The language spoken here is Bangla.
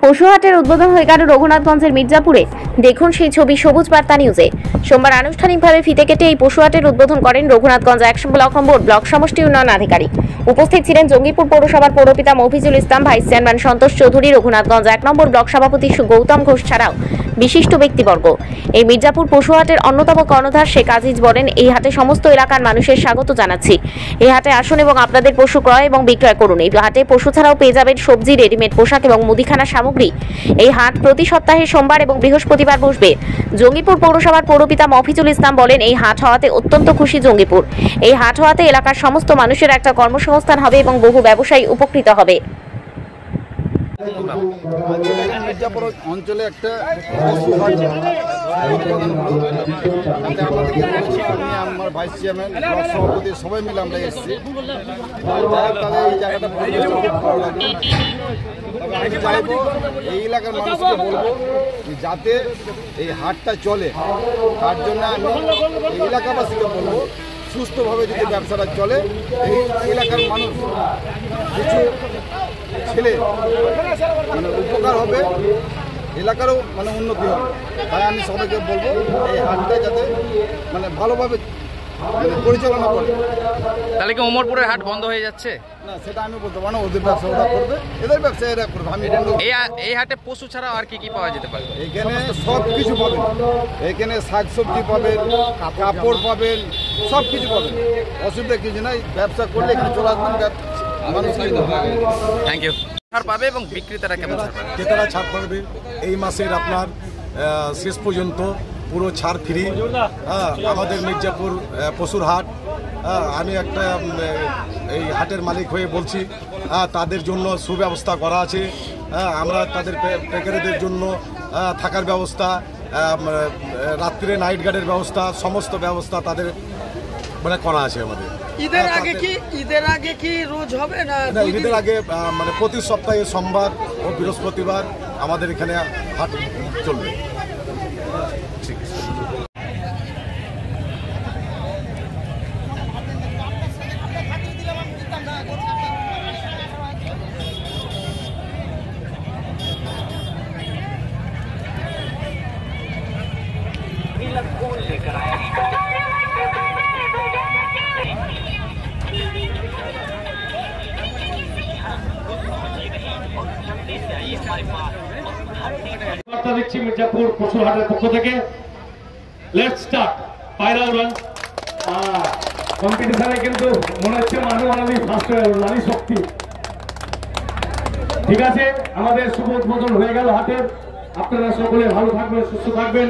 পশুহাটের উদ্বোধন হয়ে গেল রঘুনাথগঞ্জের মির্জাপুরে। দেখুন সেই ছবি সবুজ বার্তা নিউজে। সোমবার আনুষ্ঠানিকভাবে ফিতে কেটে এই পশুহাটের উদ্বোধন করেন রঘুনাথগঞ্জ 1 ব্লক নম্বর ব্লক সমষ্টি উন্নয়ন আধিকারিক। উপস্থিত ছিলেন জঙ্গিপুর পৌরসভার পৌরপিতা মফিজুল ইসলাম, ভাইস চেয়ারম্যান সন্তোষ চৌধুরী, রঘুনাথগঞ্জ 1 নম্বর ব্লক সভাপতি গৌতম ঘোষ ছাড়াও বিশিষ্ট ব্যক্তিবর্গ। এই মির্জাপুর পশুহাটের অন্যতম কর্ণধার শেখ আজিজ বলেন, এই হাটে সমস্ত এলাকার মানুষের স্বাগত জানাচ্ছি। এই হাটে আসুন এবং আপনাদের পশু ক্রয় এবং বিক্রয় করুন। এই হাটে পশু ছাড়াও পেয়ে যাবেন সবজি, রেডিমেড পোশাক এবং মুদিখানা সামগ্রী। এই হাট প্রতি সপ্তাহে সোমবার এবং বৃহস্পতিবার বসবে। জঙ্গিপুর পৌরসভার পৌরপিতা মফিজুল ইসলাম বলেন, এই হাট হওয়াতে অত্যন্ত খুশি জঙ্গিপুর। এই হাট হওয়াতে এলাকার সমস্ত মানুষের একটা কর্মসংস্থান হবে এবং বহু ব্যবসায়ী উপকৃত হবে। মির্জাপুর অঞ্চলে একটা আমি আমার ভাইস চেয়ারম্যান ব্লক সভাপতি সবাই মিলে আমরা এসেছি। তাদের এই জায়গাটা আমি চাইবো এই এলাকার মানুষকে বলবো যাতে এই হাটটা চলে, তার জন্য আমি এই এলাকাবাসীকে বলবো সুস্থভাবে যদি ব্যবসাটা চলে, এই এলাকার মানুষ কিছু ছেলে মানে উপকার হবে, এলাকারও মানে উন্নতি হবে। তাই আমি সবাইকে বলবো এই হাটটা যাতে মানে ভালোভাবে পরিচালনা করে। তাহলে কি ওমরপুরের হাট বন্ধ হয়ে যাচ্ছে? না, সেটা আমি বলতে পারবো না। ওদের ব্যবসা ওরা করবে, এদের ব্যবসা এরা করবে। আমি এই হাটে পশু ছাড়াও আর কি কি পাওয়া যেতে পারে? এখানে সব কিছু পাবেন, এখানে শাকসবজি পাবেন, কাপড় পাবেন, সব কিছু পাবেন, অসুবিধা কিছু নাই। ব্যবসা করলে এখানে চলে আসবেন, মানুষ। Thank you. ছাড় পাবে এবং বিক্রেতারা কেমন ছাড় পাবে? ক্রেতারা ছাড় পাবে এই মাসের আপনার শেষ পর্যন্ত পুরো ছাড় ফ্রি। আমাদের মির্জাপুর পশুর হাট, আমি একটা এই হাটের মালিক হয়ে বলছি, তাদের জন্য সুব্যবস্থা করা আছে। আমরা তাদের প্যাকেজের জন্য থাকার ব্যবস্থা, রাত্রে নাইট গার্ডের ব্যবস্থা, সমস্ত ব্যবস্থা তাদের মানে করা আছে আমাদের। ঈদের আগে কি রোজ হবে না? ঈদের আগে মানে প্রতি সপ্তাহে সোমবার ও বৃহস্পতিবার আমাদের এখানে হাট চলবে। ঠিক আছে। বার্তা দিচ্ছি মির্জাপুর পশু হাটের পক্ষ থেকে। লেটস স্টার্ট পায়রা উড়ান। কম্পিটিশনে কিন্তু মনে হচ্ছে মানুষ ফার্স্ট হয়ে গেল, নারী শক্তি। ঠিক আছে, আমাদের শুভ উদ্বোধন হয়ে গেল হাটের। আপনারা সকলে ভালো থাকবেন, সুস্থ থাকবেন।